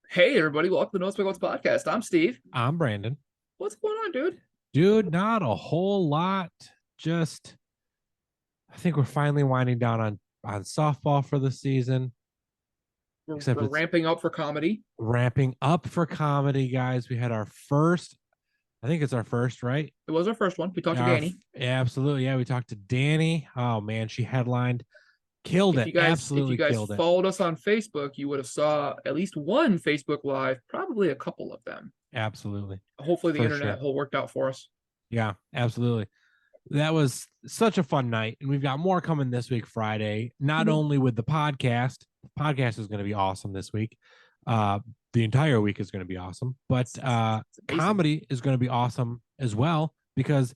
Hey everybody, welcome to the Notes by Goats podcast. I'm Steve. I'm Brandon. What's going on, dude? Dude, not a whole lot. Just, I think we're finally winding down on softball for the season. We're ramping up for comedy. Ramping up for comedy, guys. We had our first, I think it's our first, right? It was our first one. We talked to Danny. Yeah, absolutely. Yeah, we talked to Danny. Oh man, she headlined. Killed it. Absolutely killed it. If you guys followed us on Facebook, you would have saw at least one Facebook Live, probably a couple of them. Absolutely. Hopefully the internet whole worked out for us. Yeah, absolutely. That was such a fun night. And we've got more coming this week, Friday, not only with the podcast. The podcast is going to be awesome this week. The entire week is going to be awesome, but comedy is going to be awesome as well because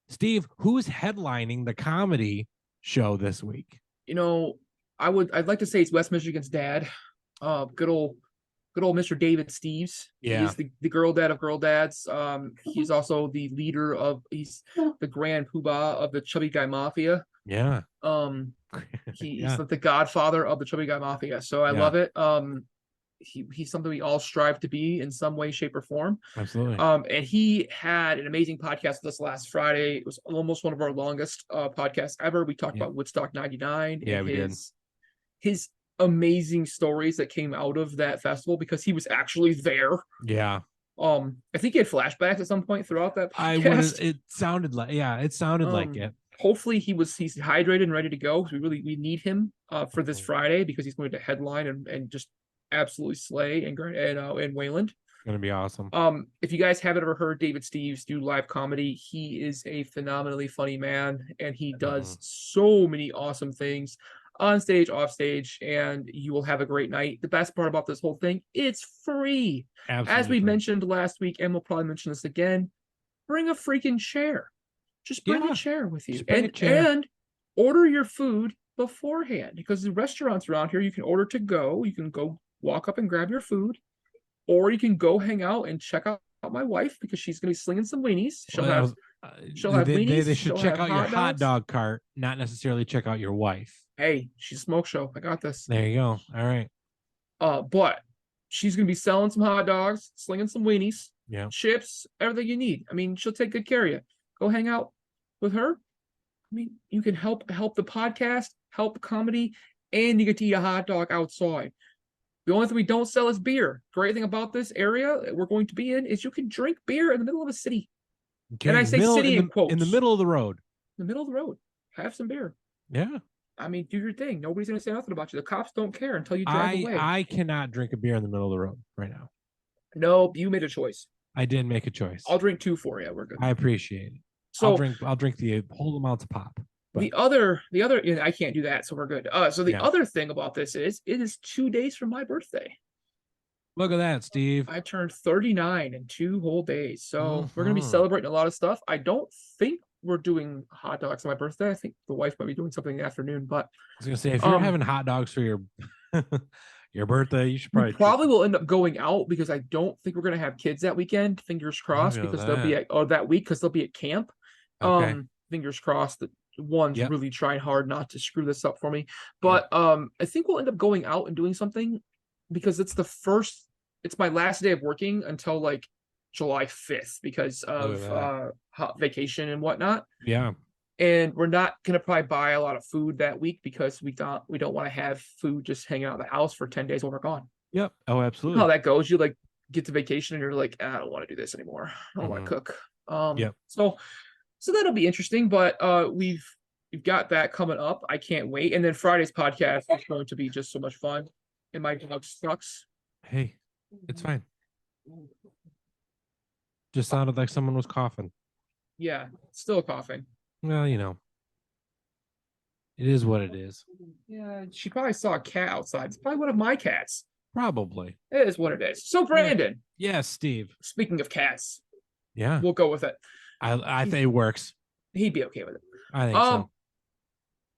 Steve, who's headlining the comedy show this week? You know, I'd like to say it's West Michigan's dad. Good old Mr. David Steves. Yeah. He's the girl dad of girl dads. He's also the leader he's the grand poobah of the Chubby Guy Mafia. Yeah. He's the godfather of the Chubby Guy Mafia. So I love it. He's something we all strive to be in some way, shape, or form. Absolutely. And he had an amazing podcast with us last Friday. It was almost one of our longest podcasts ever. We talked about Woodstock 99. Yeah, and we did. His amazing stories that came out of that festival because he was actually there. Yeah. I think he had flashbacks at some point throughout that podcast. It sounded like it. Hopefully he's hydrated and ready to go because we need him for this Friday because he's going to headline and just absolutely slay in Wayland. Gonna be awesome. If you guys haven't ever heard David Steves do live comedy, he is a phenomenally funny man and he does so many awesome things on stage, off stage, and you will have a great night. The best part about this whole thing, it's free. Absolutely. As we mentioned last week, and we'll probably mention this again, bring a freaking chair. Just bring a chair with you. And order your food beforehand because the restaurants around here, you can order to go. You can go walk up and grab your food, or you can go hang out and check out my wife because she's going to be slinging some weenies. She'll have weenies. They should check out your hot dog cart, not necessarily check out your wife. Hey, she's a smoke show. I got this. There you go. All right. But she's going to be selling some hot dogs, slinging some weenies, chips, everything you need. I mean, she'll take good care of you. Go hang out with her. I mean, you can help the podcast, help comedy, and you get to eat a hot dog outside. The only thing we don't sell is beer. Great thing about this area that we're going to be in is you can drink beer in the middle of a city. Okay, and I say city in quotes. In the middle of the road. In the middle of the road. Have some beer. Yeah. I mean, do your thing. Nobody's going to say nothing about you. The cops don't care until you drive away. I cannot drink a beer in the middle of the road right now. No, you made a choice. I did make a choice. I'll drink 2 for you. We're good. I appreciate it. So I'll drink the whole amount of pop. But the other, I can't do that, so we're good. So the other thing about this is it is 2 days from my birthday. Look at that, Steve. I turned 39 in 2 whole days. So we're going to be celebrating a lot of stuff. I don't think we're doing hot dogs on my birthday. I think the wife might be doing something in the afternoon, but I was going to say, if you're having hot dogs for your your birthday, you should probably will end up going out because I don't think we're going to have kids that weekend. Fingers crossed because they'll be that week because they'll be at camp. Okay. Fingers crossed that one's really trying hard not to screw this up for me. But I think we'll end up going out and doing something because it's my last day of working until like July 5th because of vacation and whatnot. Yeah. And we're not going to probably buy a lot of food that week because we don't want to have food just hanging out of the house for 10 days while we're gone. Yep. Oh, absolutely. How that goes. You like get to vacation and you're like, I don't want to do this anymore. I don't want to cook. So that'll be interesting, but we've got that coming up. I can't wait. And then Friday's podcast is going to be just so much fun. And my dog sucks. Hey, it's fine. Just sounded like someone was coughing. Yeah, still coughing. Well, it is what it is. Yeah, she probably saw a cat outside. It's probably one of my cats. Probably. It is what it is. So, Brandon. Yes, Steve. Speaking of cats. Yeah. We'll go with it. I think it works. He'd be okay with it. I think so.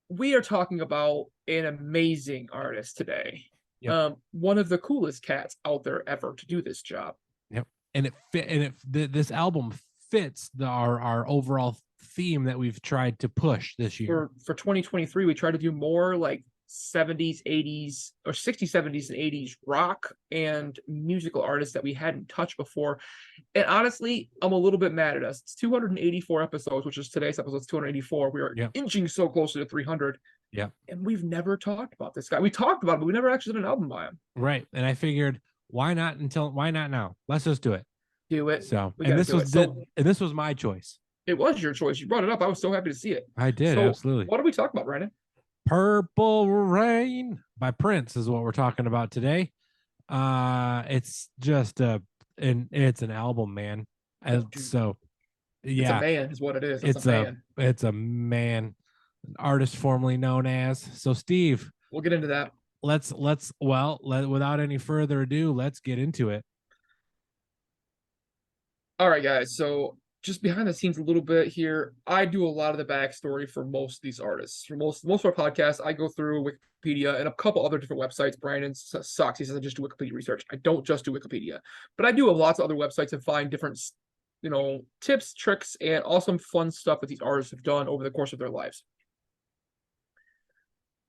We are talking about an amazing artist today. Yep. One of the coolest cats out there ever to do this job. Yep. And this album fits our overall theme that we've tried to push this year. For 2023, we tried to do more like 70s, 80s, or 60s, 70s, and 80s rock and musical artists that we hadn't touched before. And honestly, I'm a little bit mad at us. It's 284 episodes, which is today's episode, 284. We are inching so closer to 300. Yeah. And we've never talked about this guy. We talked about him, but we never actually did an album by him. Right. And I figured, why not now? Let's just do it. Do it. So, and this was my choice. It was your choice. You brought it up. I was so happy to see it. I did, absolutely. What are we talking about, Brandon? Purple Rain by Prince is what we're talking about today. It's just it's an album, man. So yeah, it's a man is what it is. It's a man, an artist formerly known as. So Steve, we'll get into that. Without any further ado, let's get into it. All right, guys. So just behind the scenes a little bit here, I do a lot of the backstory for most of these artists. For most of our podcasts, I go through Wikipedia and a couple other different websites. Brandon sucks. He says I just do Wikipedia research. I don't just do Wikipedia, but I do have lots of other websites and find different, tips, tricks, and awesome fun stuff that these artists have done over the course of their lives.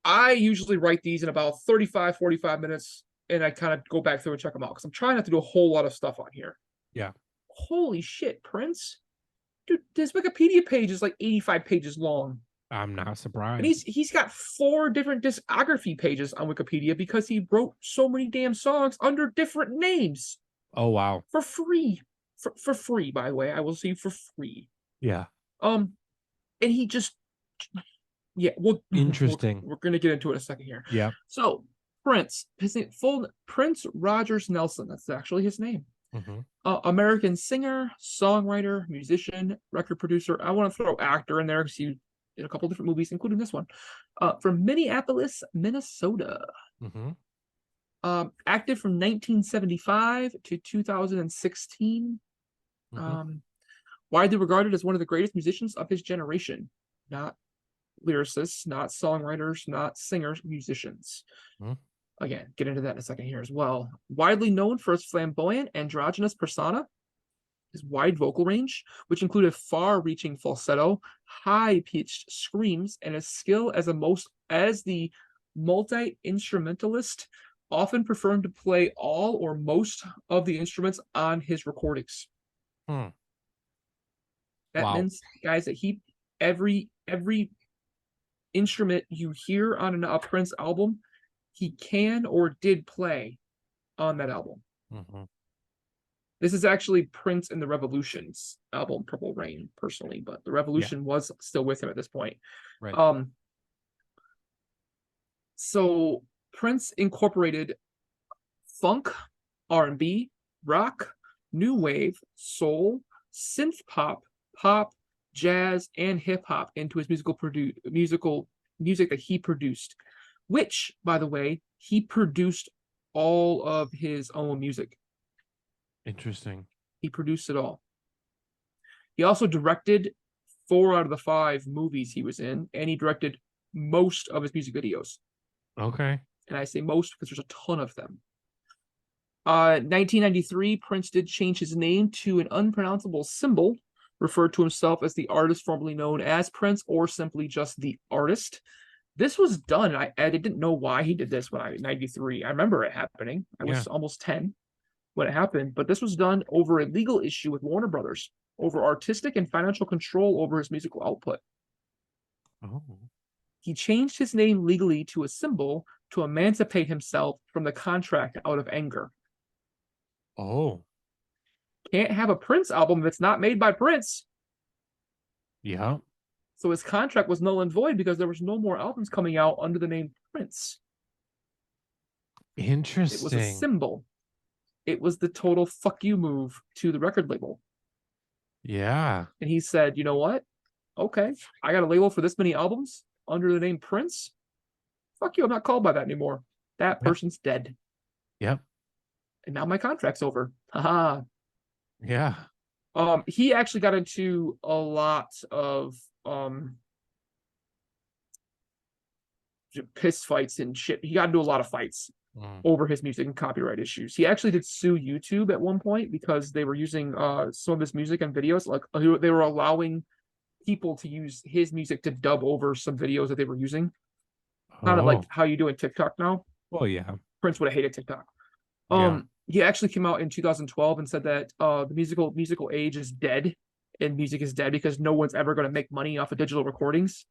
I usually write these in about 35, 45 minutes, and I kind of go back through and check them out because I'm trying not to do a whole lot of stuff on here. Yeah. Holy shit, Prince. Dude, his Wikipedia page is like 85 pages long. I'm not surprised. And he's got 4 different discography pages on Wikipedia because he wrote so many damn songs under different names. Oh, wow. For free. For free, by the way. I will say for free. Yeah. And he just... Yeah, interesting. We're going to get into it in a second here. Yeah. So, Prince, his name, Prince Rogers Nelson. That's actually his name. Mm-hmm. American singer, songwriter, musician, record producer. I want to throw actor in there because he did a couple different movies, including this one. From Minneapolis, Minnesota. Mm-hmm. Active from 1975 to 2016. Mm-hmm. Widely regarded as one of the greatest musicians of his generation. Not lyricists, not songwriters, not singers, musicians. Mm-hmm. Again, get into that in a second here as well. Widely known for his flamboyant, androgynous persona, his wide vocal range, which included far-reaching falsetto, high-pitched screams, and his skill as the multi-instrumentalist, often preferring to play all or most of the instruments on his recordings. That means, guys, that every instrument you hear on a Prince album, he can or did play on that album. Mm-hmm. This is actually Prince and the Revolution's album, Purple Rain, personally, but the Revolution was still with him at this point. Right. So Prince incorporated funk, R&B, rock, new wave, soul, synth pop, jazz, and hip hop into his music that he produced. Which, by the way, he produced all of his own music. Interesting. He produced it all. He also directed 4 out of the 5 movies he was in, and he directed most of his music videos. Okay. And I say most because there's a ton of them. 1993, Prince did change his name to an unpronounceable symbol, referred to himself as the artist formerly known as Prince, or simply just the artist. This was done. I didn't know why he did this when I was 93. I remember it happening. I was almost 10 when it happened, but this was done over a legal issue with Warner Brothers over artistic and financial control over his musical output. Oh. He changed his name legally to a symbol to emancipate himself from the contract out of anger. Oh. Can't have a Prince album if it's not made by Prince. Yeah. So his contract was null and void because there was no more albums coming out under the name Prince. Interesting. It was a symbol. It was the total fuck you move to the record label. Yeah. And he said, you know what? Okay, I got a label for this many albums under the name Prince. Fuck you, I'm not called by that anymore. That person's dead. Yep. And now my contract's over. Haha. Yeah. He actually got into a lot of piss fights and shit. He got into a lot of fights over his music and copyright issues. He actually did sue YouTube at one point because they were using some of his music and videos. Like they were allowing people to use his music to dub over some videos that they were using. Kind of like how you do in TikTok now. Well, yeah. Prince would have hated TikTok. Yeah. He actually came out in 2012 and said that the musical age is dead and music is dead because no one's ever going to make money off of digital recordings.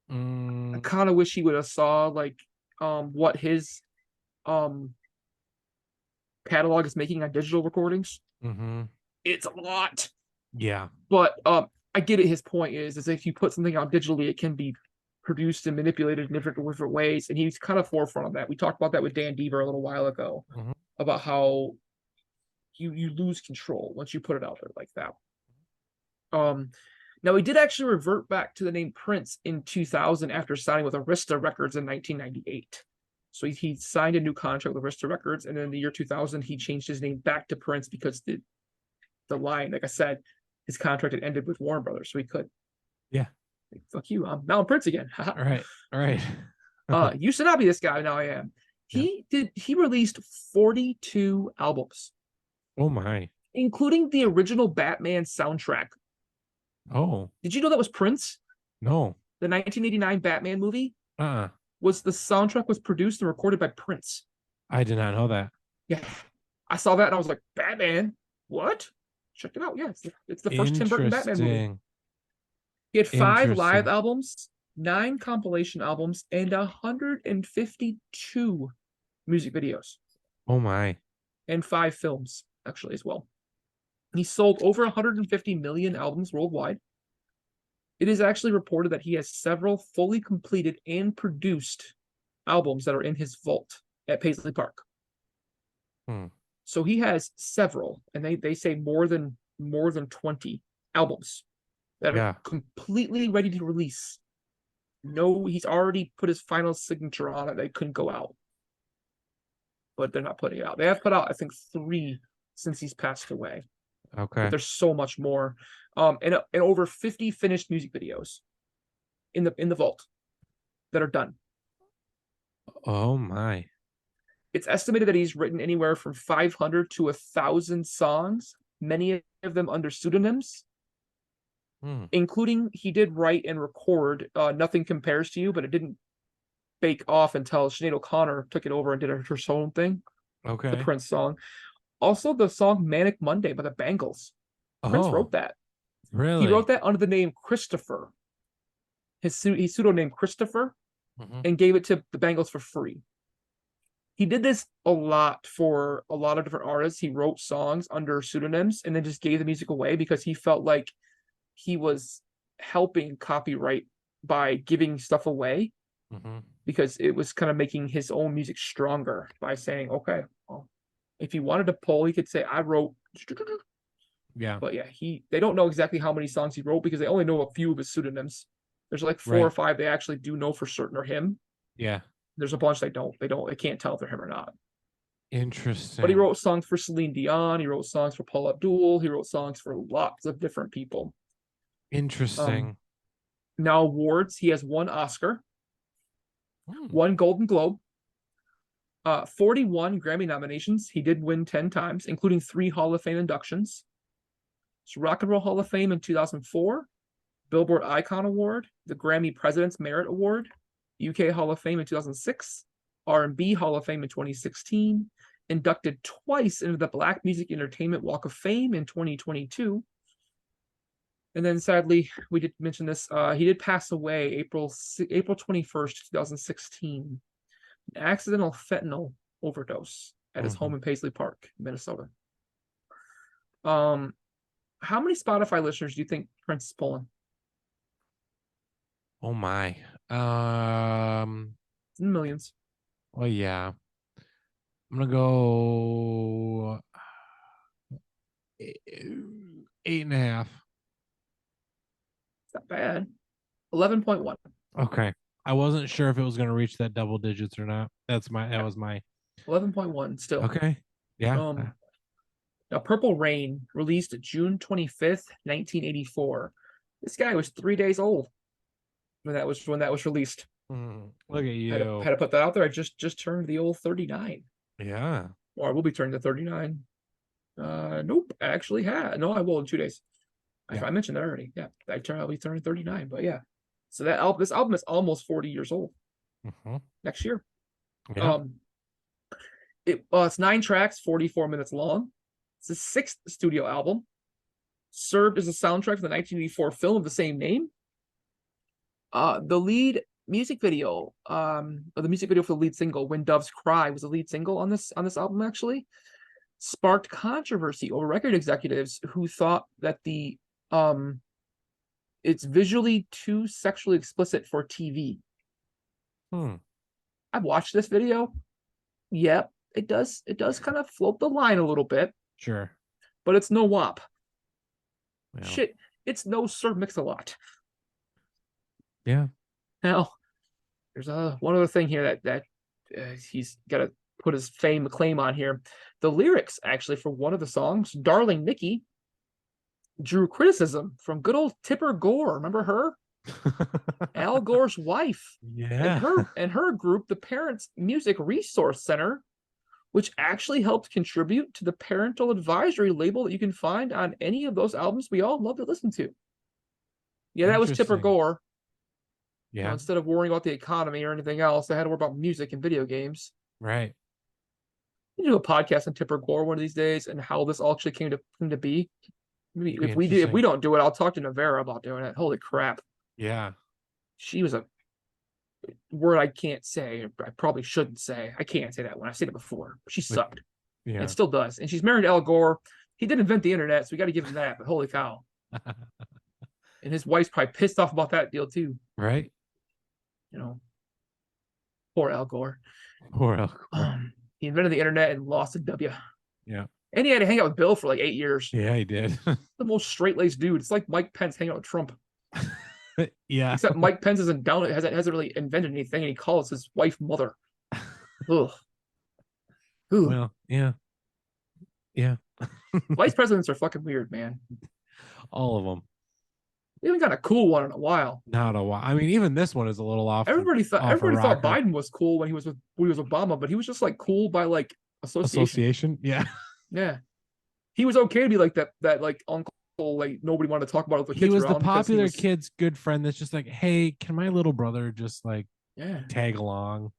I kind of wish he would have saw like what his catalog is making on digital recordings. It's a lot. Yeah. But I get it. His point is if you put something out digitally, it can be produced and manipulated in different ways. And he's kind of forefront of that. We talked about that with Dan Deaver a little while ago about how you lose control once you put it out there like that. Now he did actually revert back to the name Prince in 2000 after signing with Arista Records in 1998. So he signed a new contract with Arista Records, and then in the year 2000 he changed his name back to Prince because the line, like I said, his contract had ended with Warner Brothers, so he could. Yeah. Fuck you. Now I'm Prince again. All right. Used to not be this guy. Now I am. He released 42 albums. Oh my. Including the original Batman soundtrack. Oh. Did you know that was Prince? No. The 1989 Batman movie? Was the soundtrack was produced and recorded by Prince. I did not know that. Yeah. I saw that and I was like, Batman? What? Check it out. Yeah, it's the first Tim Burton Batman movie. He had 5 live albums, 9 compilation albums, and 152 music videos. Oh my. And 5 films, actually, as well. He sold over 150 million albums worldwide. It is actually reported that he has several fully completed and produced albums that are in his vault at Paisley Park. So he has several, and they say more than 20 albums that are completely ready to release. No, he's already put his final signature on it. They couldn't go out, but they're not putting it out. They have put out, I think, 3 since he's passed away. Okay. But there's so much more, and over 50 finished music videos in the vault that are done. Oh my. It's estimated that he's written anywhere from 500 to 1,000 songs, many of them under pseudonyms, including he did write and record Nothing Compares to You, but it didn't bake off until Sinead O'Connor took it over and did her own thing. Okay. The Prince song. Also, the song Manic Monday by the Bangles. Prince wrote that. Really? He wrote that under the name Christopher. His pseudonym Christopher, and gave it to the Bangles for free. He did this a lot for a lot of different artists. He wrote songs under pseudonyms and then just gave the music away because he felt like he was helping copyright by giving stuff away, because it was kind of making his own music stronger by saying, okay, well, if he wanted to pull, he could say, I wrote. Yeah. But yeah, they don't know exactly how many songs he wrote because they only know a few of his pseudonyms. There's like 4 or 5 they actually do know for certain are him. Yeah. There's a bunch they can't tell if they're him or not. Interesting. But he wrote songs for Celine Dion. He wrote songs for Paula Abdul. He wrote songs for lots of different people. Interesting. Now awards, he has 1 Oscar, 1 Golden Globe, 41 Grammy nominations. He did win 10 times, including 3 Hall of Fame inductions. It's Rock and Roll Hall of Fame in 2004, Billboard Icon Award, the Grammy President's Merit Award, UK Hall of Fame in 2006, R&B Hall of Fame in 2016, inducted twice into the Black Music Entertainment Walk of Fame in 2022. And then sadly, we did mention this, he did pass away April 21st, 2016. An accidental fentanyl overdose at his home in Paisley Park, Minnesota. How many Spotify listeners do you think Prince is pulling? Oh my. It's in millions. Well, yeah. I'm gonna go 8.5. It's not bad. 11.1. Okay. I wasn't sure if it was gonna reach that double digits or not. That was my 11.1 still. Okay. Yeah. Now Purple Rain, released June 25th, 1984. This guy was 3 days old when that was released. Look at you. Had to put that out there. I just turned the old 39. Yeah. Or I will be turning to 39. Nope, I actually had. No, I will in 2 days. I mentioned that already. Yeah, I'll be turning 39. But yeah, so this album is almost 40 years old next year. Yeah. It's 9 tracks, 44 minutes long. It's the 6th studio album. Served as a soundtrack for the 1984 film of the same name. The lead music video, or the music video for the lead single, "When Doves Cry," was the lead single on this album, actually. Sparked controversy over record executives who thought that it's visually too sexually explicit for TV. I've watched this video. Yep, it does kind of float the line a little bit. Sure. But it's no WAP. Well. Shit, it's no Sir Mix-a-Lot. Yeah. Now, there's one other thing here that he's got to put his claim on here. The lyrics, actually, for one of the songs, "Darling Nikki," drew criticism from good old Tipper Gore. Remember her? Al Gore's wife. Yeah. And her group, the Parents Music Resource Center, which actually helped contribute to the parental advisory label that you can find on any of those albums we all love to listen to. Yeah, that was Tipper Gore. Yeah. You know, instead of worrying about the economy or anything else, they had to worry about music and video games. Right. We do a podcast on Tipper Gore one of these days and how this all actually came to be. Maybe if we don't do it, I'll talk to Navarra about doing it. Holy crap. Yeah. She was a word I can't say. I probably shouldn't say. I can't say that one. I've said it before. She sucked. Yeah. And still does. And she's married to Al Gore. He did invent the internet, so we got to give him that. But holy cow. And his wife's probably pissed off about that deal too. Right. You know. Poor Al Gore. Poor Al Gore. He invented the internet and lost a W. Yeah. And he had to hang out with Bill for like 8 years. Yeah, he did. The most straight-laced dude. It's like Mike Pence hanging out with Trump. Yeah. Except Mike Pence hasn't really invented anything, and he calls his wife mother. Ugh. Ooh. Well, yeah. Yeah. Vice presidents are fucking weird, man. All of them. We haven't got a cool one in a while. Not a while. I mean, even this one is a little off. Everybody thought Biden was cool when he was Obama, but he was just like cool by like association. Yeah. Yeah. He was okay to be like that like uncle, like nobody wanted to talk about it. He was the popular kid's good friend that's just like, hey, can my little brother just like tag along?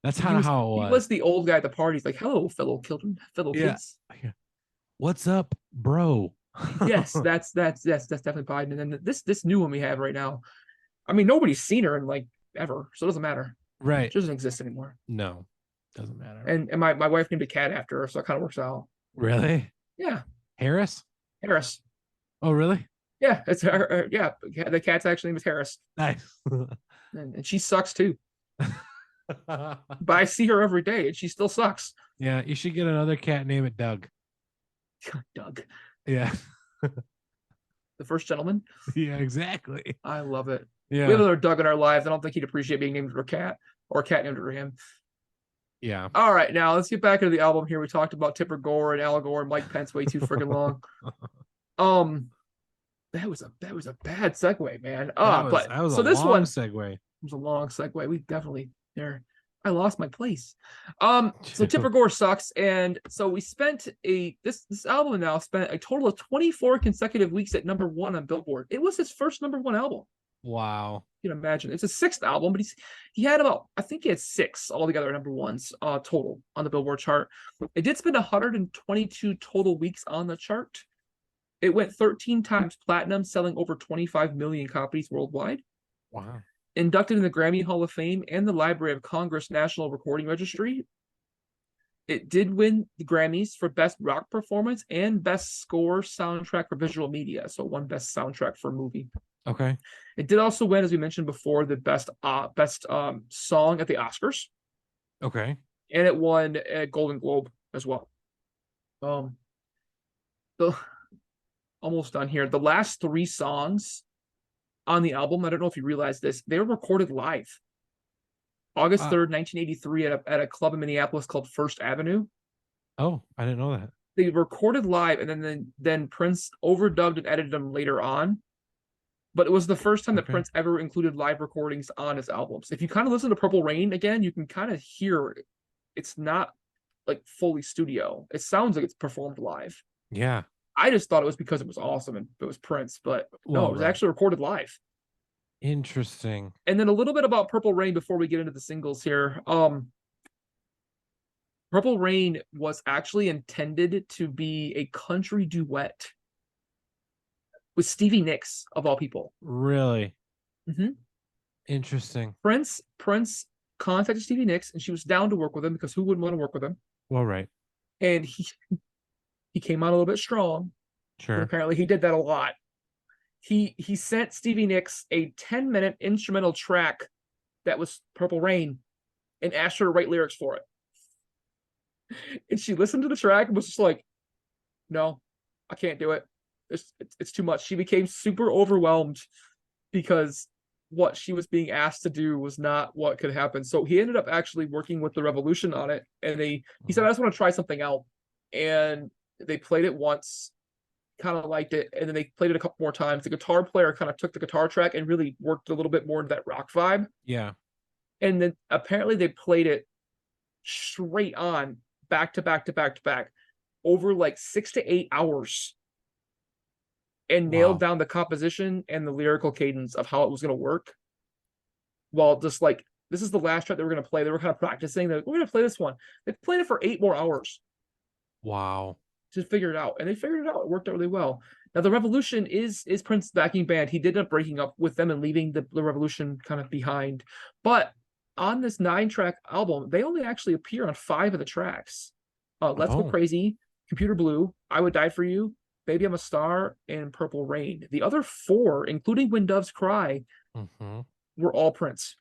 That's how it was. He was the old guy at the party. He's like, hello, fellow kids. Yeah. What's up, bro? Yes, that's definitely Biden. And then this new one we have right now. I mean, nobody's seen her in like ever, so it doesn't matter. Right. She doesn't exist anymore. No, doesn't matter. And my wife named a cat after her, so it kind of works out. Really? Yeah. Harris. Oh, really? Yeah, it's her. Yeah, the cat's actually name is Harris. Nice. and she sucks too. But I see her every day, and she still sucks. Yeah, you should get another cat. Name it Doug. Doug. Yeah. The first gentleman. Yeah, exactly. I love it. Yeah. We have another Doug in our lives. I don't think he'd appreciate being named for a cat or a cat named for him. Yeah. All right, now let's get back into the album here. We talked about Tipper Gore and Al Gore and Mike Pence way too freaking long. That was a bad segue, man. That was a long segue. It was a long segue. We definitely there. I lost my place. So Tipper Gore sucks, and so we spent this album now spent a total of 24 consecutive weeks at #1 on Billboard. It was his first #1 album. Wow. You can imagine. It's a 6th album, but he had about, I think he had 6 altogether #1s total on the Billboard chart. It did spend 122 total weeks on the chart. It went 13 times platinum, selling over 25 million copies worldwide. Wow. Inducted in the Grammy Hall of Fame and the Library of Congress National Recording Registry. It did win the Grammys for Best Rock Performance and Best Score Soundtrack for Visual Media. So one Best Soundtrack for a movie. Okay. It did also win, as we mentioned before, the best song at the Oscars. Okay. And it won a Golden Globe as well. Almost done here. The last 3 songs on the album, I don't know if you realize this, they were recorded live. August 3rd, 1983 at a club in Minneapolis called First Avenue. Oh, I didn't know that. They recorded live, and then Prince overdubbed and edited them later on. but it was the first time that Prince ever included live recordings on his albums. If you kind of listen to Purple Rain again, you can kind of hear it's not like fully studio. It sounds like it's performed live. Yeah. I just thought it was because it was awesome and it was Prince, but no, it was actually recorded live. Interesting. And then a little bit about Purple Rain before we get into the singles here. Purple Rain was actually intended to be a country duet with Stevie Nicks, of all people. Really? Mm-hmm. Interesting. Prince contacted Stevie Nicks, and she was down to work with him because who wouldn't want to work with him? Well, right. And he came out a little bit strong. Sure. Apparently, he did that a lot. He sent Stevie Nicks a 10-minute instrumental track that was Purple Rain, and asked her to write lyrics for it. And she listened to the track and was just like, "No, I can't do it. It's too much." She became super overwhelmed because what she was being asked to do was not what could happen. So he ended up actually working with the Revolution on it, and he said, "I just want to try something out." And they played it once, kind of liked it, and then they played it a couple more times. The guitar player kind of took the guitar track and really worked a little bit more into that rock vibe. Yeah. And then apparently they played it straight on, back to back to back to back, over like 6 to 8 hours, and nailed down the composition and the lyrical cadence of how it was going to work. Well, just like, this is the last track they were going to play. They were kind of practicing. They're like, "We're going to play this one." They played it for 8 more hours. Wow. To figure it out. And they figured it out. It worked out really well. Now, the Revolution is Prince's backing band. He did end up breaking up with them and leaving the Revolution kind of behind. But on this 9-track album, they only actually appear on 5 of the tracks. Let's Go Crazy, Computer Blue, I Would Die For You, Baby I'm a Star, and Purple Rain. The other 4, including When Doves Cry, were all Prince.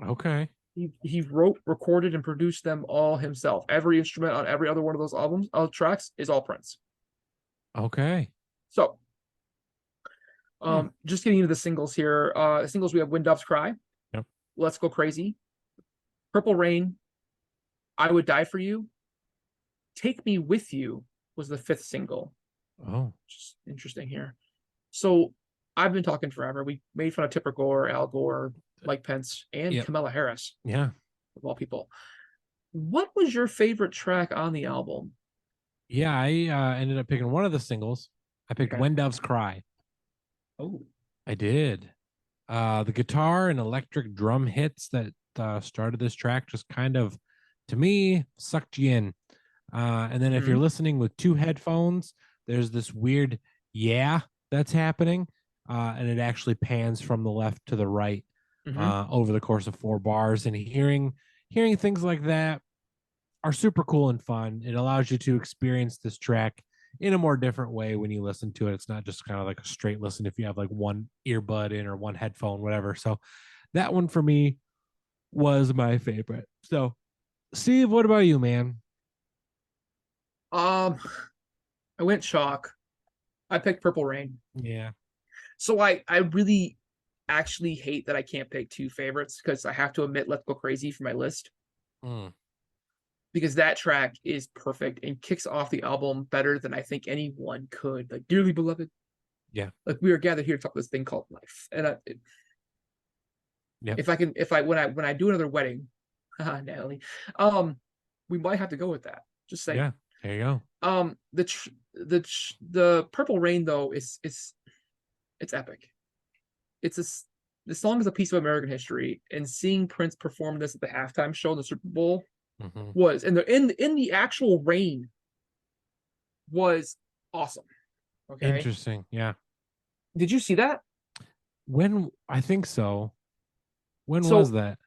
Okay. He wrote, recorded, and produced them all himself. Every instrument on every other one of those albums, tracks, is all Prince. Okay. So, just getting into the singles here. The singles, we have When Doves Cry, Yep, Let's Go Crazy, Purple Rain, I Would Die For You, Take Me With You was the 5th single. Oh. Just interesting here. So, I've been talking forever. We made fun of Tipper Gore, Al Gore, Mike Pence, and Kamala Harris. Yeah. Of all people. What was your favorite track on the album? Yeah, I ended up picking one of the singles. I picked When Doves Cry. Oh. I did. The guitar and electric drum hits that started this track just kind of, to me, sucked you in. And then if you're listening with 2 headphones, there's this weird that's happening. And it actually pans from the left to the right over the course of 4 bars. And hearing things like that are super cool and fun. It allows you to experience this track in a more different way when you listen to it. It's not just kind of like a straight listen if you have like one earbud in or one headphone, whatever. So that one for me was my favorite. So, Steve, what about you, man? I went chalk. I picked Purple Rain. Yeah. So I really actually hate that I can't pick 2 favorites, because I have to admit Let's Go Crazy for my list. Because that track is perfect and kicks off the album better than I think anyone could. Like, Dearly Beloved. Yeah. Like, we are gathered here to talk this thing called life. And when I do another wedding, Natalie, we might have to go with that. Just saying. Yeah, there you go. The Purple Rain though is it's epic. The song is a piece of American history, and seeing Prince perform this at the halftime show in the Super Bowl was in the actual rain was awesome. Okay. Interesting. Yeah. Did you see that? When? I think so. When was that?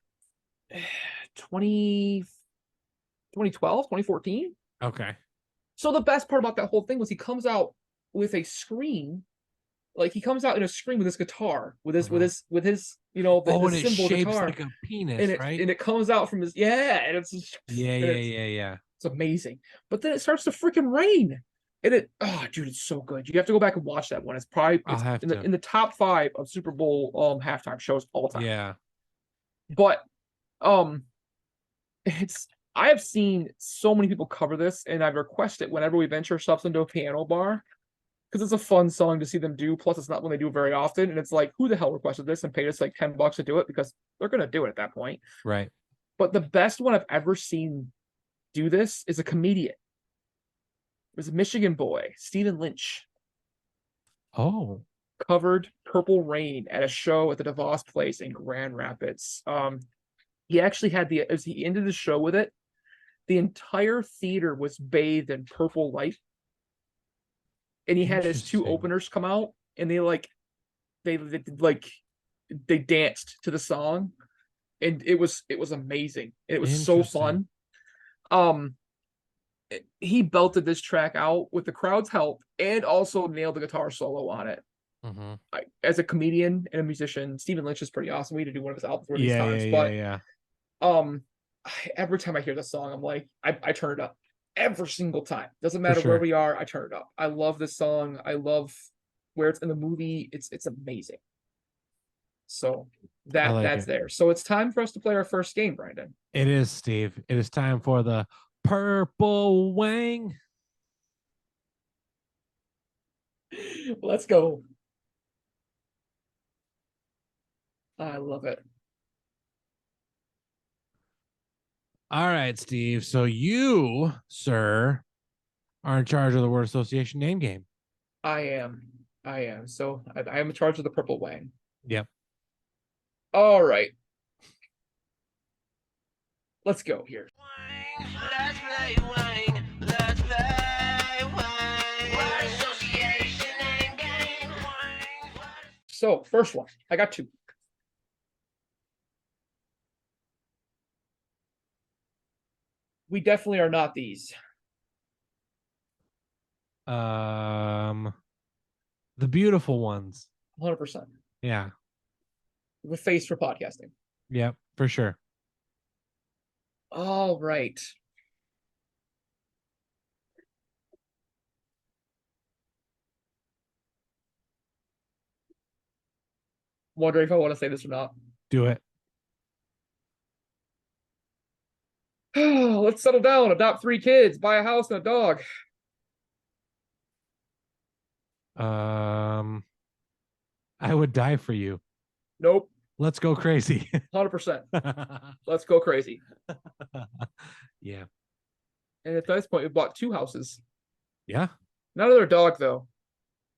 2012, 2014. Okay. So the best part about that whole thing was he comes out with a screen. Like, he comes out in a screen with his guitar, with his the cymbal guitar, like a penis, right? And it comes out from his and it's just, yeah. It's amazing. But then it starts to freaking rain, and dude, it's so good. You have to go back and watch that one. It's probably in the top 5 of Super Bowl halftime shows all time. Yeah. But I have seen so many people cover this, and I've requested whenever we venture ourselves into a piano bar, because it's a fun song to see them do. Plus, it's not one they do very often, and it's like, who the hell requested this and paid us like $10 to do it, because they're gonna do it at that point. Right. But the best one I've ever seen do this is a comedian. It was a Michigan boy, Stephen Lynch. Oh. Covered Purple Rain at a show at the DeVos Place in Grand Rapids. He actually had as he ended the show with it, the entire theater was bathed in purple light. And he had his two openers come out, and they danced to the song, and it was amazing. It was so fun. He belted this track out with the crowd's help, and also nailed the guitar solo on it. As a comedian and a musician, Stephen Lynch is pretty awesome. We had to do one of his albums these times, every time I hear this song, I'm like, I turn it up every single time. Doesn't matter where we are, I turn it up. I love this song. I love where it's in the movie. It's amazing. So that's there. So it's time for us to play our first game, Brandon. It is, Steve. It is time for the Purple Wang. Let's go. I love it. All right, Steve. So you, sir, are in charge of the word association name game. I am. So I am in charge of the Purple Wang. Yep. All right. Let's go here. Let's play Wang. Let's play Wang. Word association name game. So, first one. I got two. We definitely are not these. The beautiful ones. 100%. Yeah. With face for podcasting. Yep, for sure. All right. Wondering if I want to say this or not. Do it. Let's settle down, adopt 3 kids, buy a house and a dog. I would die for you. Nope. Let's go crazy. 100%. Let's go crazy. Yeah. And at this point, we bought 2 houses. Yeah. Not another dog, though.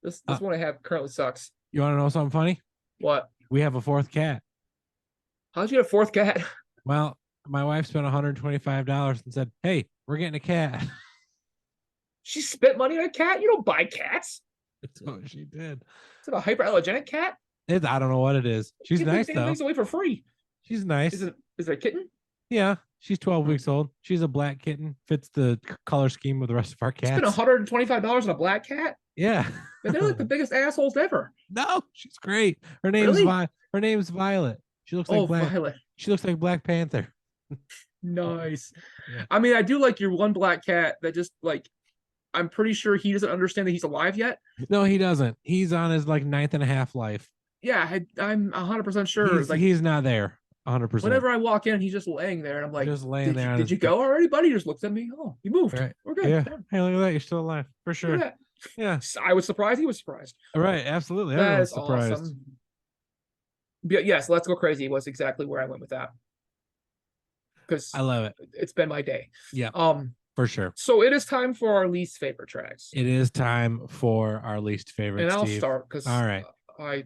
This one I have currently sucks. You want to know something funny? What? We have a 4th cat. How'd you get a 4th cat? Well, my wife spent $125 and said, "Hey, we're getting a cat." She spent money on a cat? You don't buy cats. That's what she did. Is it a hyperallergenic cat? I don't know what it is. She's nice, though. Things away for free. She's nice. Is it a kitten? Yeah, she's 12 weeks old. She's a black kitten. Fits the color scheme of the rest of our cats. Spent $125 on a black cat? Yeah. And they're like the biggest assholes ever. No, she's great. Her name's Her name's Violet. She looks like Violet. She looks like Black Panther. Nice. Yeah. I mean, I do like your one black cat that just like, I'm pretty sure he doesn't understand that he's alive yet. No, he doesn't. He's on his like 9.5 life. Yeah, I'm 100% sure. He's not there. 100%. Whenever I walk in, he's just laying there, and I'm like, just laying there. Did you go already, buddy? He just looks at me. Oh, you moved. Right. We're good. Yeah. Hey, look at that. You're still alive for sure. Yeah. I was surprised. He was surprised. Right. Absolutely. That is surprised. awesome. But yes, Let's Go Crazy was exactly where I went with that. Because I love it. It's been my day. Yeah. For sure. So it is time for our least favorite tracks. It is time for our least favorite. And I'll Steve. start because all right.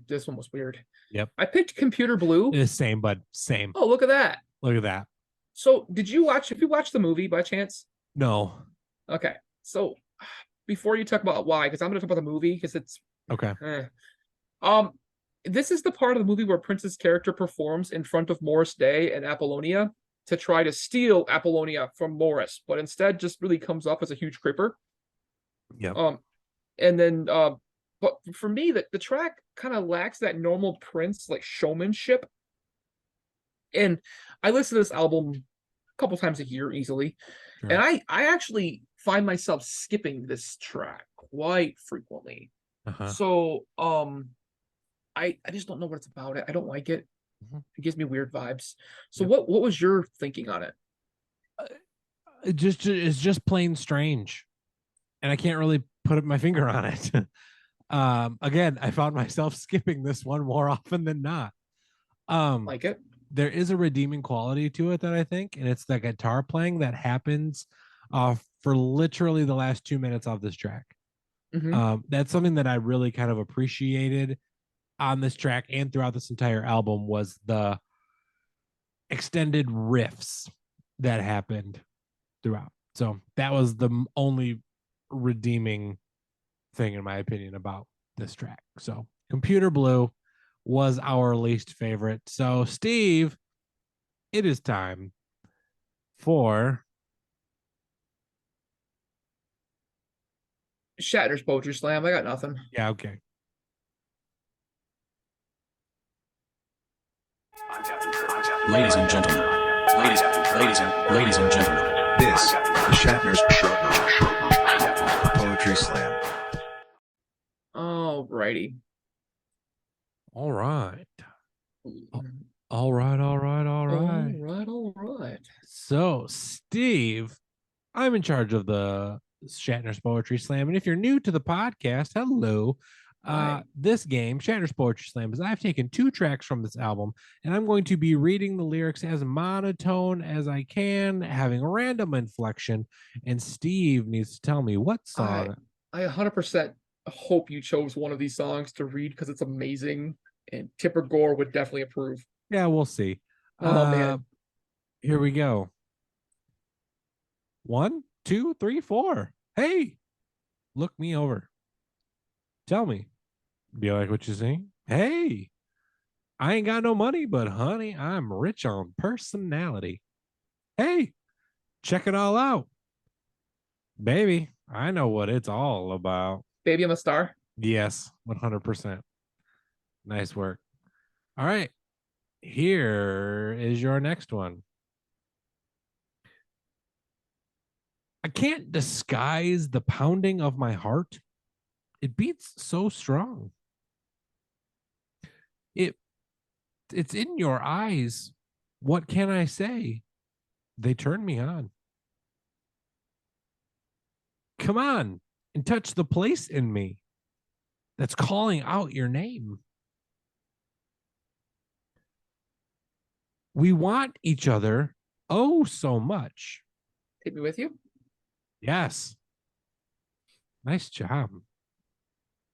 This one was weird. Yep. I picked Computer Blue. It's same, bud. Same. Oh, look at that. Look at that. So if you watched the movie by chance? No. Okay. So before you talk about why, because I'm going to talk about the movie because it's okay. This is the part of the movie where Prince's character performs in front of Morris Day and Apollonia to try to steal Apollonia from Morris, but instead just really comes up as a huge creeper. Yeah. And then but for me, the track kind of lacks that normal Prince like showmanship. And I listen to this album a couple times a year easily. Sure. And I actually find myself skipping this track quite frequently. So I just don't know what it's about. I don't like it. It gives me weird vibes. So what was your thinking on it? It's just plain strange. And I can't really put my finger on it. Again, I found myself skipping this one more often than not. Like it. There is a redeeming quality to it that I think, and it's the guitar playing that happens for literally the last 2 minutes of this track. That's something that I really kind of appreciated on this track and throughout this entire album was the extended riffs that happened throughout. So that was the only redeeming thing, in my opinion, about this track. So Computer Blue was our least favorite. So Steve, it is time for Shatner's Poetry Slam. I got nothing. Yeah, okay. Ladies and gentlemen, ladies and gentlemen, this is Shatner's Poetry Slam. Alrighty. All right. Mm. All right. All right. So, Steve, I'm in charge of the Shatner's Poetry Slam. And if you're new to the podcast, hello. This game, Shatner's Poetry Slam, is I've taken 2 tracks from this album, and I'm going to be reading the lyrics as monotone as I can, having random inflection. And Steve needs to tell me what song. I 100% hope you chose one of these songs to read because it's amazing, and Tipper Gore would definitely approve. Yeah, we'll see. Oh man. Here we go. 1, 2, 3, 4. Hey, look me over. Tell me, do you like what you see? Hey, I ain't got no money, but honey, I'm rich on personality. Hey, check it all out. Baby, I know what it's all about. Baby, I'm a star. Yes, 100%. Nice work. All right. Here is your next one. I can't disguise the pounding of my heart. It beats so strong. It's in your eyes. What can I say? They turn me on. Come on and touch the place in me that's calling out your name. We want each other oh so much. Take me with you. Yes. Nice job.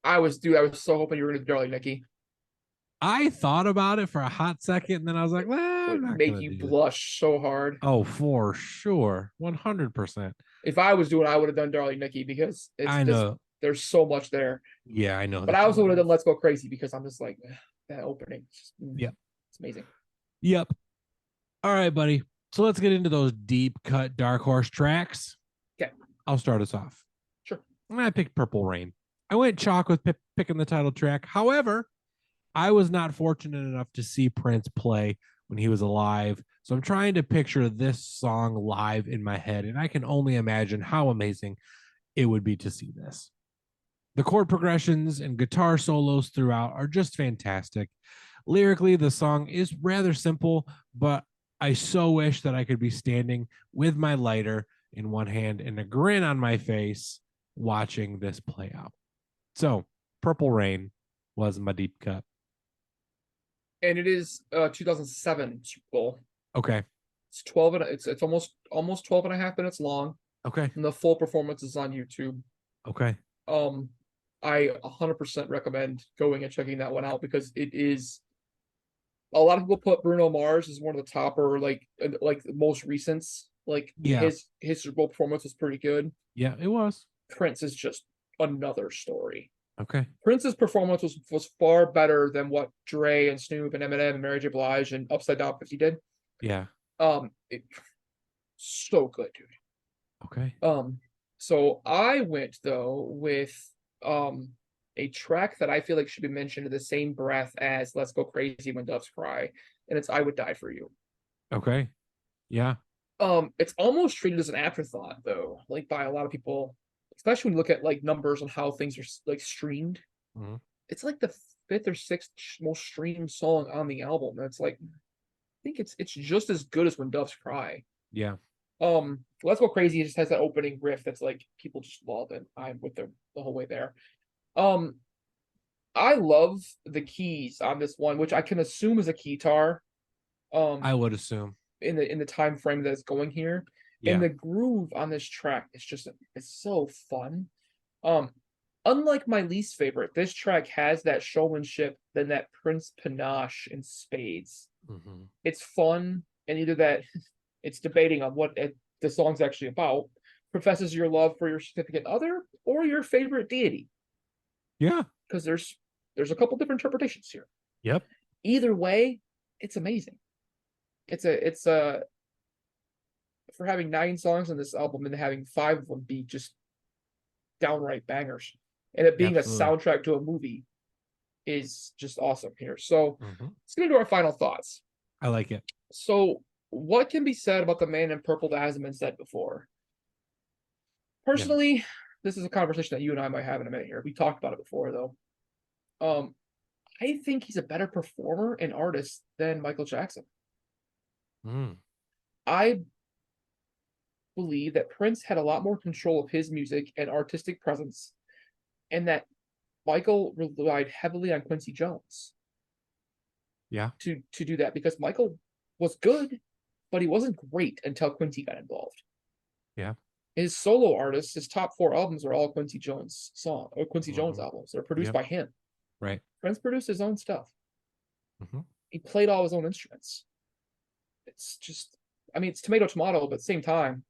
I was so hoping you were going to do Darling Nikki. I thought about it for a hot second, and then I was like, well, I'm not make you blush so hard. Oh, for sure. 100%. If I was doing, I would have done Darling Nikki because I know there's so much there. Yeah, I know. But I also would have done Let's Go Crazy because I'm just like that opening. Yeah. It's amazing. Yep. All right, buddy. So let's get into those deep cut Dark Horse tracks. Okay. I'll start us off. Sure. I picked Purple Rain. I went chalk with picking the title track. However, I was not fortunate enough to see Prince play when he was alive. So I'm trying to picture this song live in my head, and I can only imagine how amazing it would be to see this. The chord progressions and guitar solos throughout are just fantastic. Lyrically, the song is rather simple, but I so wish that I could be standing with my lighter in one hand and a grin on my face watching this play out. So, Purple Rain was my deep cut. And it is 2007 Super Bowl. Okay. It's 12 and it's almost 12 and a half minutes long. Okay. And the full performance is on YouTube. Okay. I 100% recommend going and checking that one out because it is. A lot of people put Bruno Mars as one of the top or like the most recent. Like his Super Bowl performance was pretty good. Yeah, it was. Prince is just another story. Okay. Prince's performance was far better than what Dre and Snoop and Eminem and Mary J. Blige and Upside Down 50 did. Yeah. So good, dude. Okay. So I went though with a track that I feel like should be mentioned in the same breath as Let's Go Crazy When Doves Cry, and it's I Would Die For You. Okay. Yeah. It's almost treated as an afterthought though, like by a lot of people, especially when you look at like numbers on how things are like streamed. Mm-hmm. It's like the 5th or 6th most streamed song on the album. And it's like, I think it's just as good as When Doves Cry. Yeah. Let's Go Crazy just has that opening riff that's like people just love, and I'm with the whole way there. I love the keys on this one, which I can assume is a keytar. I would assume. In the time frame that it's going here. Yeah. And the groove on this track is just it's so fun. Unlike my least favorite, this track has that showmanship, then that Prince panache in spades. Mm-hmm. It's fun, and either that it's debating on what the song's actually about, professes your love for your significant other or your favorite deity. Yeah. Because there's a couple different interpretations here. Yep. Either way, it's amazing. It's a for having 9 songs on this album and having 5 of them be just downright bangers, and it being Absolutely. a soundtrack to a movie is just awesome here. So let's get into our final thoughts. I like it. So what can be said about the man in purple that hasn't been said before? Personally, this is a conversation that you and I might have in a minute here. We talked about it before, though. I think he's a better performer and artist than Michael Jackson. I believe that Prince had a lot more control of his music and artistic presence, and that Michael relied heavily on Quincy Jones. Yeah. To do that, because Michael was good, but he wasn't great until Quincy got involved. Yeah. His solo artists, his top 4 albums are all Quincy Jones Jones albums. They're produced by him. Right. Prince produced his own stuff. He played all his own instruments. It's just, I mean, it's tomato, but at the same time.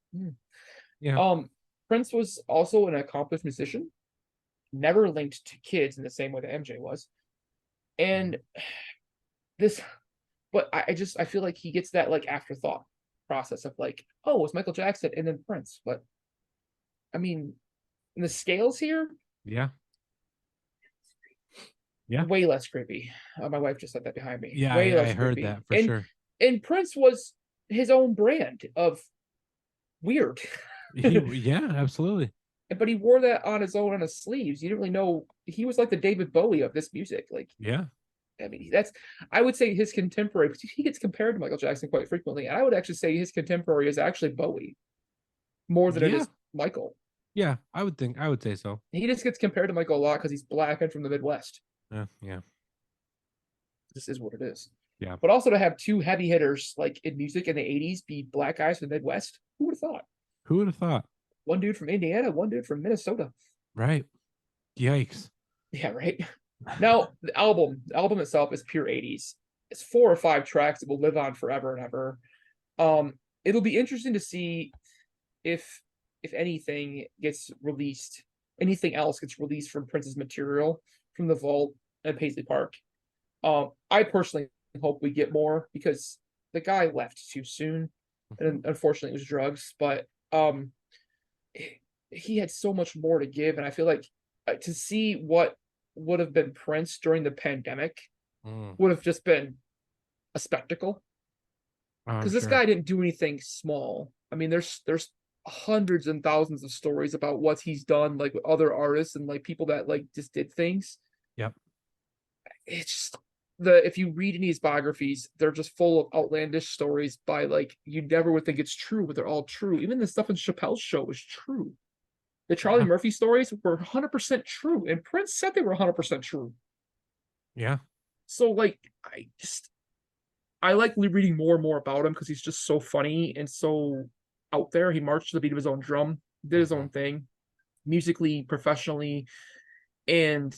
Yeah. Prince was also an accomplished musician, never linked to kids in the same way that MJ was. And but I feel like he gets that like afterthought process of like, oh, it's Michael Jackson and then Prince. But I mean, in the scales here, yeah, way less creepy. My wife just said that behind me. Yeah, way less I heard creepy. that for sure. And Prince was his own brand of weird. Yeah, absolutely. But he wore that on his sleeves. You didn't really know. He was like the David Bowie of this music. Like, yeah. I mean, I would say his contemporary, because he gets compared to Michael Jackson quite frequently. And I would actually say his contemporary is actually Bowie more than it is Michael. Yeah, I would say so. He just gets compared to Michael a lot because he's black and from the Midwest. Yeah. This is what it is. Yeah. But also to have 2 heavy hitters like in music in the 80s be black guys from the Midwest. Who would have thought? Who would have thought? One dude from Indiana, one dude from Minnesota. Right. Yikes. Yeah, right. Now, the album itself is pure 80s. It's 4 or 5 tracks that will live on forever and ever. It'll be interesting to see if anything gets released, anything else gets released from Prince's material from the vault at Paisley Park. I personally hope we get more because the guy left too soon, and unfortunately it was drugs. But he had so much more to give, and I feel like to see what would have been Prince during the pandemic would have just been a spectacle. Because this guy didn't do anything small. I mean, there's hundreds and thousands of stories about what he's done, like with other artists and like people that like just did things. Yep. It's just if you read any of his biographies, they're just full of outlandish stories by like you never would think it's true, but they're all true. Even the stuff in Chappelle's show is true. The Charlie Murphy stories were 100% true, and Prince said they were 100% true. Yeah. So like I like reading more and more about him because he's just so funny and so out there. He marched to the beat of his own drum, did his own thing, musically, professionally, and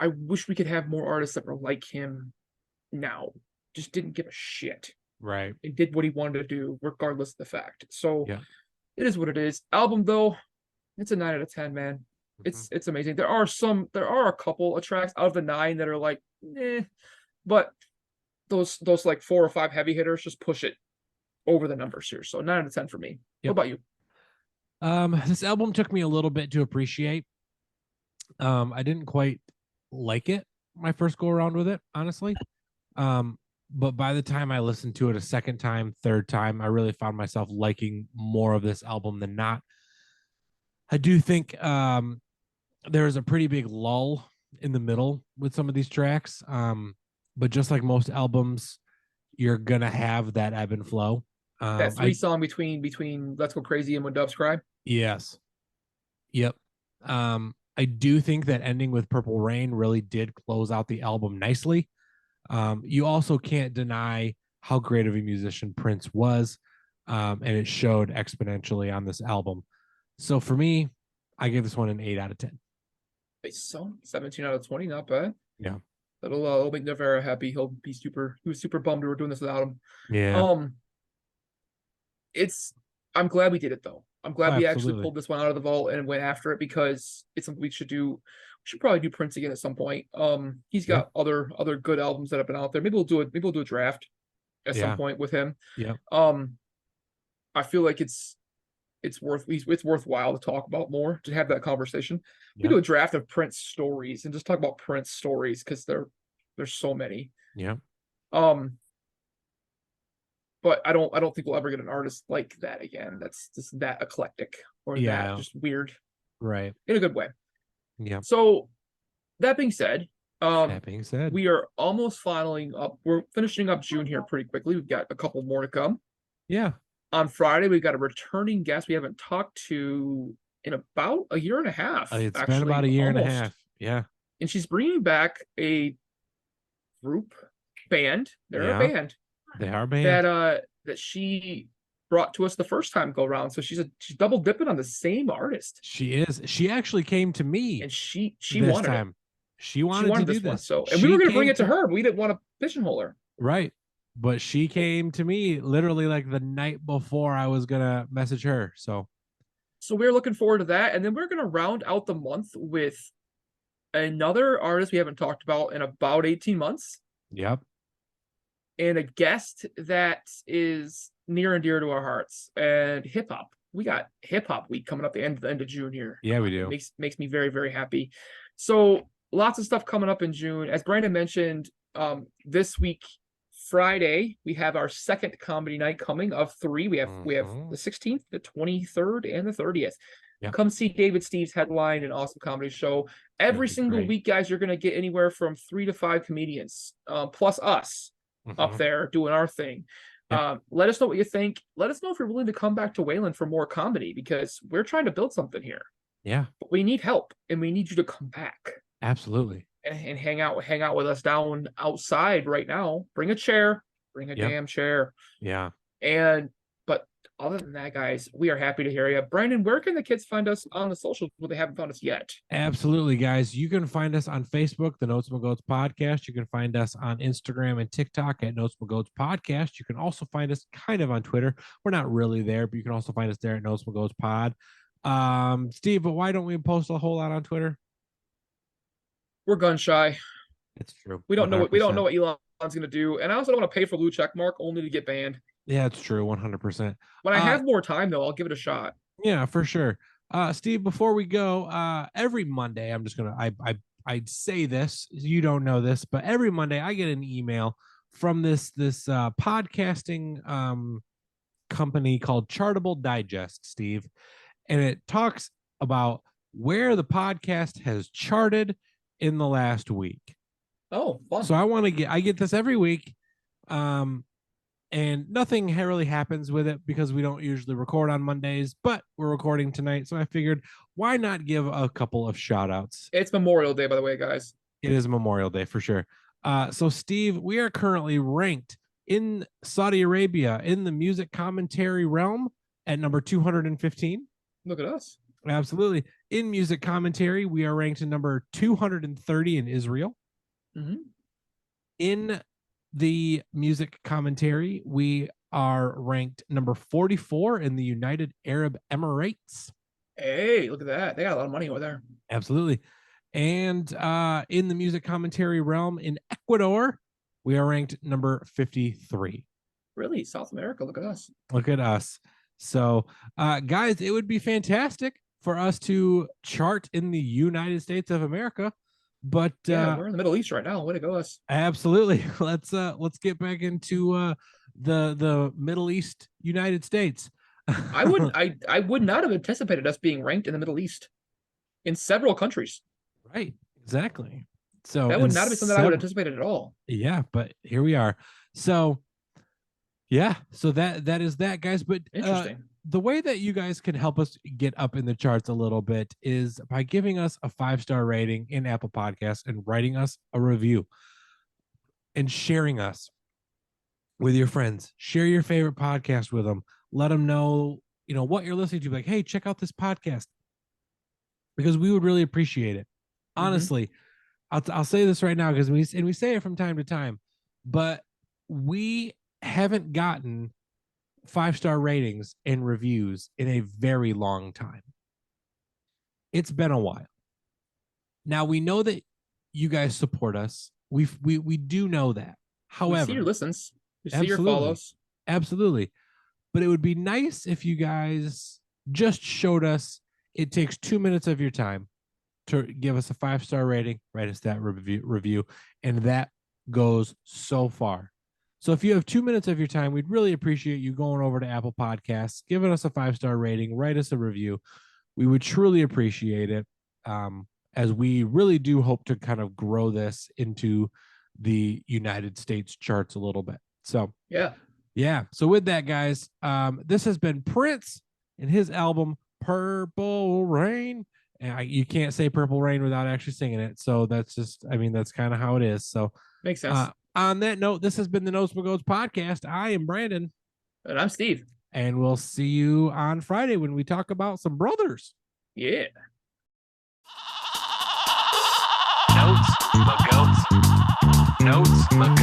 I wish we could have more artists that were like him now. Just didn't give a shit. Right. And did what he wanted to do, regardless of the fact. So it is what it is. Album though, it's a 9 out of 10, man. It's amazing. There are a couple of tracks out of the 9 that are like, but those like 4 or 5 heavy hitters just push it over the numbers here. So 9 out of 10 for me. What about you? This album took me a little bit to appreciate. I didn't quite like it my first go around with it, honestly. But by the time I listened to it a second time, third time, I really found myself liking more of this album than not. I do think there is a pretty big lull in the middle with some of these tracks. But just like most albums, you're gonna have that ebb and flow. That 3 song between Let's Go Crazy and When Doves Cry. Yes. Yep. I I do think that ending with Purple Rain really did close out the album nicely. You also can't deny how great of a musician Prince was, and it showed exponentially on this album. So for me, I give this one an 8 out of 10. So 17 out of 20, not bad. Yeah. That'll make Navarra happy. He was super bummed we were doing this without him. Yeah. I'm glad we did it though. I'm glad we actually Absolutely. pulled this one out of the vault and went after it because it's something we should do. We should probably do Prince again at some point. He's got other good albums that have been out there. Maybe we'll do a draft at some point with him. Yeah. I feel like it's worthwhile to talk about more, to have that conversation. We do a draft of Prince stories and just talk about Prince stories because there's so many. Yeah. But I don't think we'll ever get an artist like that again. That's just that eclectic or that just weird. Right. In a good way. Yeah. So that being said, we are almost we're finishing up June here pretty quickly. We've got a couple more to come. Yeah. On Friday, we've got a returning guest we haven't talked to in about a year and a half. It's been about a year and a half. Yeah. And she's bringing back a band. They're a band. They are a band. That she brought to us the first time go round. So she's double dipping on the same artist. She is. She actually came to me. And she this wanted time. it. She wanted to do this one. this. So and we were gonna bring it to her, but we didn't want to pigeonhole her. Right. But she came to me literally like the night before I was gonna message her. So we're looking forward to that. And then we're gonna round out the month with another artist we haven't talked about in about 18 months. Yep. And a guest that is near and dear to our hearts. And hip hop. We got hip hop week coming up the end of June here. Yeah, we do. Makes me very, very happy. So lots of stuff coming up in June. As Brandon mentioned, this week, Friday, we have our second comedy night coming of 3. We have the 16th, the 23rd, and the 30th. Yep. Come see David Steve's headline, an awesome comedy show. Every single week, guys, you're going to get anywhere from 3 to 5 comedians, plus us up there doing our thing. Yep. Let us know what you think. Let us know if you're willing to come back to Wayland for more comedy because we're trying to build something here. Yeah. But we need help and we need you to come back. Absolutely. And hang out with us down outside right now. Bring a chair, bring a damn chair. Yeah. But other than that, guys, we are happy to hear you. Brandon, where can the kids find us on the socials where they haven't found us yet? Absolutely, guys. You can find us on Facebook, the Notes from Goats podcast. You can find us on Instagram and TikTok at Notes from Goats podcast. You can also find us kind of on Twitter. We're not really there, but you can also find us there at Notes from Goats pod. Steve, but why don't we post a whole lot on Twitter? We're gun shy. It's true. We don't know what Elon's going to do, and I also don't want to pay for blue check mark only to get banned. Yeah, it's true, 100%. When I have more time, though, I'll give it a shot. Yeah, for sure. Steve, before we go, every Monday, I'm just gonna I say this, you don't know this, but every Monday I get an email from this podcasting company called Chartable Digest, Steve, and it talks about where the podcast has charted in the last week. Oh, fun. So I get this every week. And nothing really happens with it because we don't usually record on Mondays, but we're recording tonight. So I figured, why not give a couple of shout outs? It's Memorial Day, by the way, guys. It is Memorial Day for sure. So Steve, we are currently ranked in Saudi Arabia in the music commentary realm at number 215. Look at us. Absolutely. In music commentary, we are ranked in number 230 in Israel. Mm-hmm. In the music commentary, we are ranked number 44 in the United Arab Emirates. Hey, look at that. They got a lot of money over there. Absolutely. And in the music commentary realm in Ecuador, we are ranked number 53. Really? South America? Look at us. Look at us. So, guys, it would be fantastic for us to chart in the United States of America. But we're in the Middle East right now. Way to go, us. Absolutely. Let's get back into the Middle East United States. I would not have anticipated us being ranked in the Middle East in several countries. Right. Exactly. So that would not have been something I would have anticipated at all. Yeah, but here we are. So yeah, so that is that, guys. But interesting. the way that you guys can help us get up in the charts a little bit is by giving us a 5-star rating in Apple Podcasts and writing us a review and sharing us with your friends. Share your favorite podcast with them. Let them know, what you're listening to. Like, hey, check out this podcast, because we would really appreciate it. Honestly, I'll say this right now, because we say it from time to time, but we haven't gotten 5-star ratings and reviews in a very long time. It's been a while. Now, we know that you guys support us. We do know that. However, we see your listens, we see your follows. Absolutely. But it would be nice if you guys just showed us it takes 2 minutes of your time to give us a 5-star rating, write us that review, and that goes so far. So if you have 2 minutes of your time, we'd really appreciate you going over to Apple Podcasts, giving us a 5-star rating, write us a review. We would truly appreciate it, as we really do hope to kind of grow this into the United States charts a little bit. So yeah. So with that, guys, this has been Prince and his album Purple Rain. And you can't say Purple Rain without actually singing it. So that's just, that's kind of how it is. So makes sense. On that note, this has been the Notes Goats podcast. I am Brandon. And I'm Steve. And we'll see you on Friday when we talk about some brothers. Yeah. Notes, my goats. Notes, my